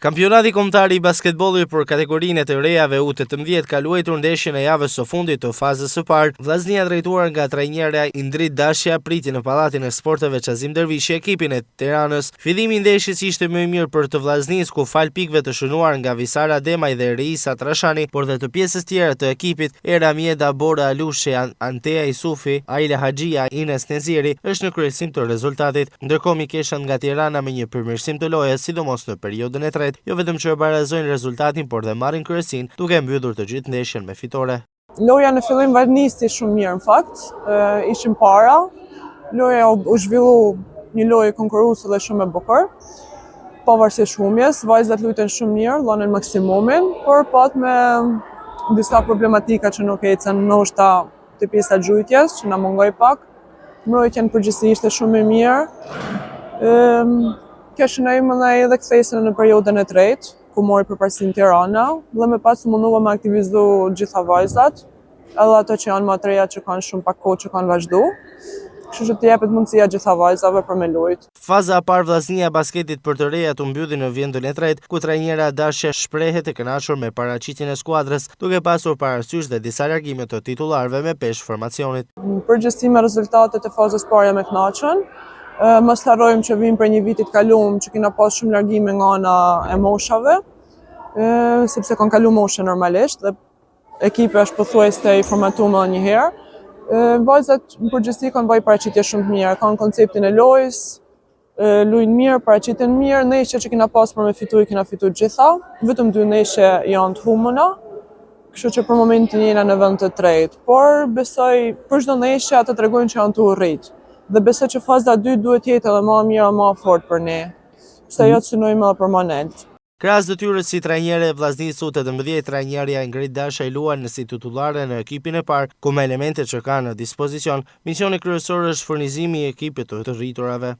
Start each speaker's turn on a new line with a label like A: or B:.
A: Kampionati kombëtar i basketbollit për kategorinë e të rejave U18 ka luajtur ndeshjen e javës së fundit të fazës së parë. Vllaznia drejtuar nga trajnerja Indrit Dashja priti në Pallatin e Sporteve Qazim Dervishi ekipin e Tiranës. Fillimi i ndeshjes ishte më i mirë për të vllaznisë ku fal pikëve të shënuar nga Visara Demaj dhe Reisa Trashani, por dhe të pjesës tjera të ekipit Era Mieda, Bora Alushi, Antea Isufi, Aila Haxhia, Ines Neziri është në kryesim të rezultatit, ndërkohë Mikesha nga Tirana me një përmirësim të lojës, sidomos në periudhën e tretë. Jo vetëm që e barazojnë rezultatin, por dhe marrin kryesin, duke mbyllur të gjithë ndeshjen me fitore.
B: Loja në fillim vazhdisë shumë mirë në fakt, ishim para. Loja u zhvillu një lojë konkurruese dhe shumë e bukur. Pavarësisht humjes, vajzat luajtën shumë mirë, dhënën maksimumin, por pat me disa problematika që nuk ecën, ndoshta te pjesa e gjujtjes, që na mungoi pak. Mbrojtja në përgjithësi ishte shumë e mirë. Kjo shënojmë edhe kthesën në periudhën e tretë, ku mori përparësinë Tirana, dhe më pas mundova me aktivizu gjitha vajzat, edhe ato që janë më të reja që kanë shumë pak kohë që kanë vazhdu. Kështu që të jepet mundësia gjitha vajzave për me lujt.
A: Faza e parë vllaznia e basketit për të rejat u mbylli në vendin e tretë, ku trajnera Dashja shprehet e kënaqur me paraqitjen e skuadrës, duke pasur parasysh dhe disa largime të titullarëve me peshë formacionit.
B: Në përgjithësi me rezultatet e fazës parë me kënaqën. Mos harrojmë që vim për një vit të kaluar që kena pas shumë largime nga ana e moshave, sepse kanë kaluar moshën normalisht dhe ekipi është pothuajse i formatuar edhe një herë. Vajzat në përgjithësi kanë bërë paraqitje shumë të mira, kanë konceptin e lojës, luajnë mirë, paraqiten mirë, ndeshjet që kena pas për me fituar kena fituar gjitha, vetëm 2 ndeshje janë të humuna. Kështu që për momentin jena në vend të tretë, por besoj për çdo ndeshje ata tregojnë që janë të urrit. Dhe besoj që faza 2 duhet jetë edhe më e mirë e më e fortë për ne, se jo të synojmë edhe permanent.
A: Krahas detyrës si trajnere e vllaznisë U18, trajnerja Indrit Dashja luan si titullare në ekipin e parë, ku me elementet që ka në dispozicion, misioni kryesor është furnizimi i ekipit të rriturave.